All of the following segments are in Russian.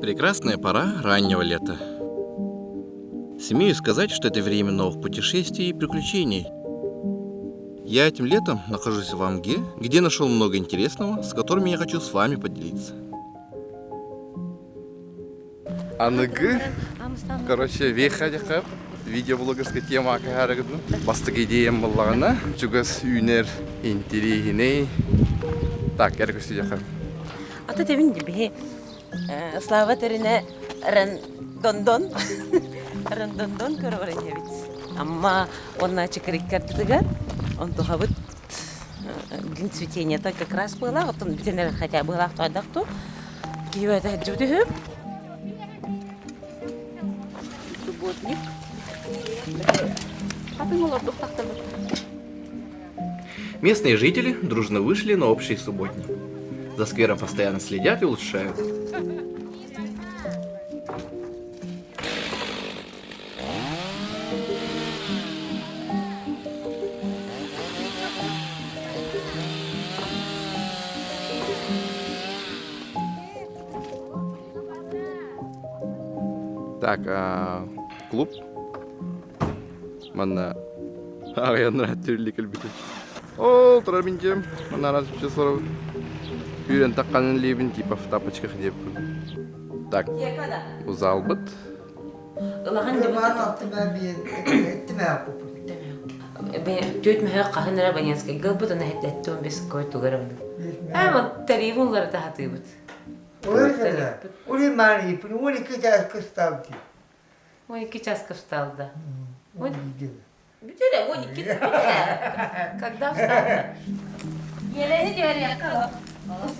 Прекрасная пора раннего лета. Смею сказать, что это время новых путешествий и приключений. Я этим летом нахожусь в Амге, где нашел много интересного, с которым я хочу с вами поделиться. Анығы, короче, вейхадиқап, видеоблогерская тема акарагыдны. Бастық идеям болағына, жүгіз үйнер интерегіней. Так, әрі көстедеқап. Ата тебин gibi Слава терine рандондон рандондон көрөбөрөн дебит. Амма онна чекриккартыгар, он тухабыт день цветения-то как раз было, вот он битенер хотя было в адакту. Киева это джудыхы. Субботник. Местные жители дружно вышли на общий субботник. За сквером постоянно следят и улучшают. Так, клуб. Мана ағаяндар әттерлі кәлбеті. О, тұрар бенде. Мана разып жасылар. Үйрен таққанын лебін типа в тапочках деп. Так, ұзал бұд. Улахан Түйт мәхі қағыныра банянскай ғылбыт оны әттеттуын бес көйті ғырымды. Әмі тарифунлары тағаты бұд. Ули маленький, ули китайская ставки. Ой, кичаска встал, да. Ой, Видела. Битюля, ой, Никита, когда встал-то? Елена Деревкова.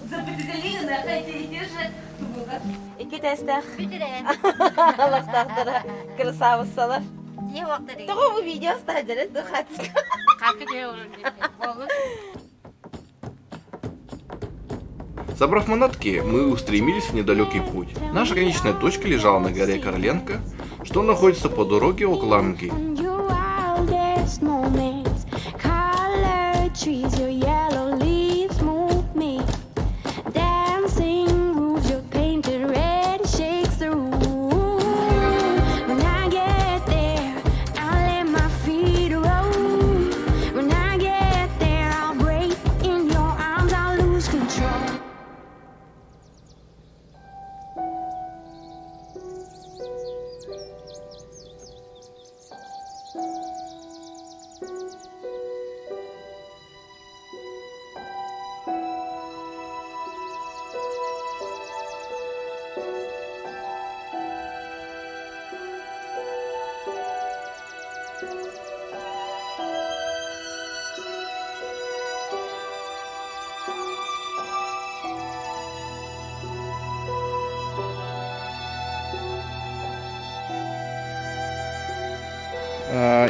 Запределили на хайте держи. Китайстах. Аллахтахтара красавыссалар. Того видео ставили, духацка. Собрав манатки, мы устремились в недалекий путь. Наша конечная точка лежала на горе Короленко, что находится по дороге около Амги.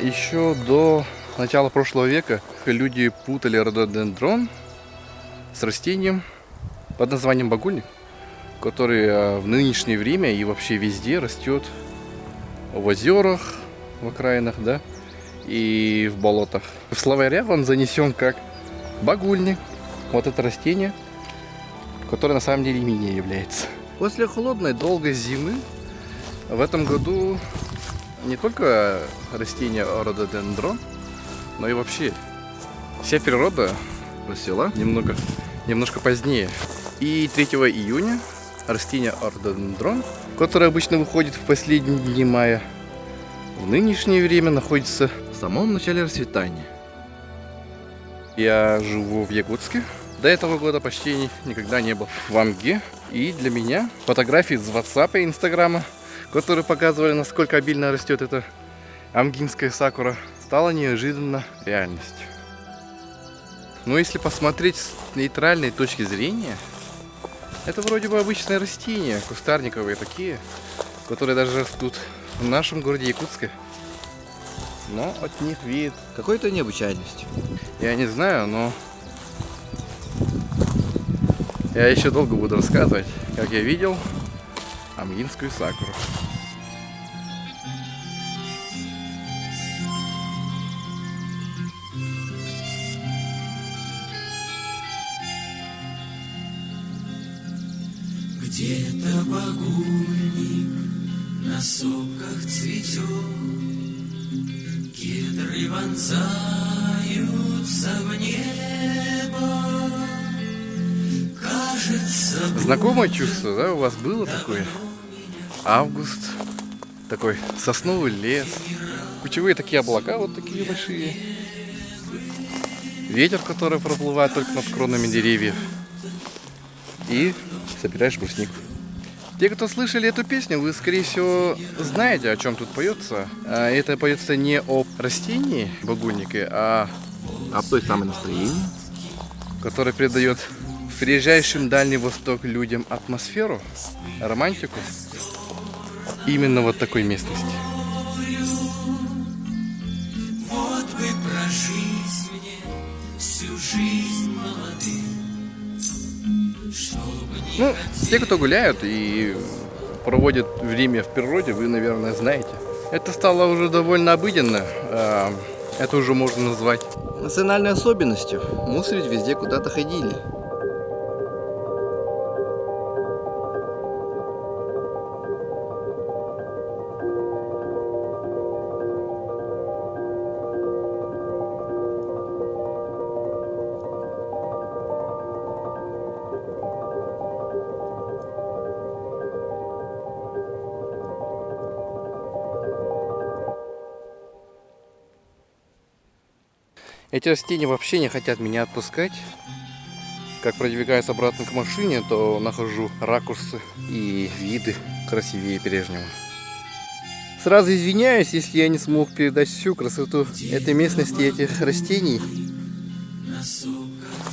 Еще до начала прошлого века люди путали рододендрон с растением под названием багульник, который в нынешнее время и вообще везде растет в озерах, в окраинах, да, и в болотах. В словарях он занесен как багульник, вот это растение, которое на самом деле ими не является. После холодной долгой зимы в этом году не только растение рододендрон, но и вообще вся природа расцвела немножко позднее. И 3 июня растение рододендрон, которое обычно выходит в последние дни мая, в нынешнее время находится в самом начале расцветания. Я живу в Якутске. До этого года почти никогда не был в Амге. И для меня фотографии с WhatsApp и Инстаграма, которые показывали, насколько обильно растет эта амгинская сакура, стала неожиданно реальностью. Но если посмотреть с нейтральной точки зрения, это вроде бы обычные растения, кустарниковые такие, которые даже растут в нашем городе Якутске. но от них веет. Какой-то необычайностью. Я не знаю, но я еще долго буду рассказывать, как я видел амгинскую сакуру. Где-то багульник на сопках цветет, кедры вонзаются в небо. Кажется, Знакомое чувство, да, у вас было такое? Август, такой сосновый лес, кучевые такие облака, вот такие большие. Ветер, который проплывает только над кронами деревьев. И собираешь бруснику. Те, кто слышали эту песню, вы, скорее всего, знаете, о чем тут поется. Это поется не о растении багульнике, а той самой настроении. которое придает приезжающим Дальний Восток людям атмосферу, романтику. Именно вот такой местности. вот бы прожить мне всю жизнь молодым, чтобы не Ну, те, кто гуляют и проводят время в природе, вы, наверное, знаете. Это стало уже довольно обыденно. Это уже можно назвать. Национальной особенностью. Мусорить везде куда-то ходили. Эти растения вообще не хотят меня отпускать. Как продвигаюсь обратно к машине, то нахожу ракурсы и виды красивее прежнего. Сразу извиняюсь, если я не смог передать всю красоту этой местности и этих растений.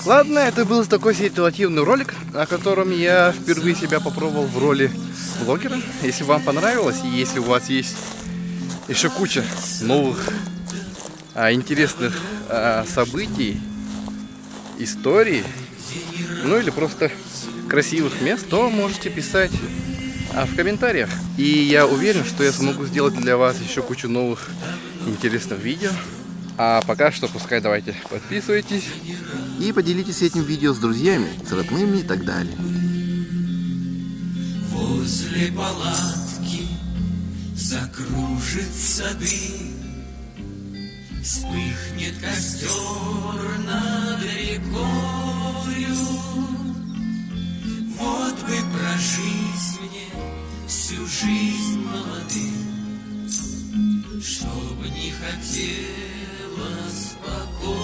Ладно, это был такой ситуативный ролик, о котором я впервые себя попробовал в роли блогера. Если вам понравилось и если у вас есть еще куча новых интересных событий, историй, ну или просто красивых мест, то можете писать в комментариях. И я уверен, что я смогу сделать для вас еще кучу новых интересных видео. А пока что пускай давайте подписывайтесь. И поделитесь этим видео с друзьями, с родными и так далее. возле палатки закружится дым, вспыхнет костер над рекою. Вот бы прожить мне всю жизнь молодым, чтоб не хотелось покоя.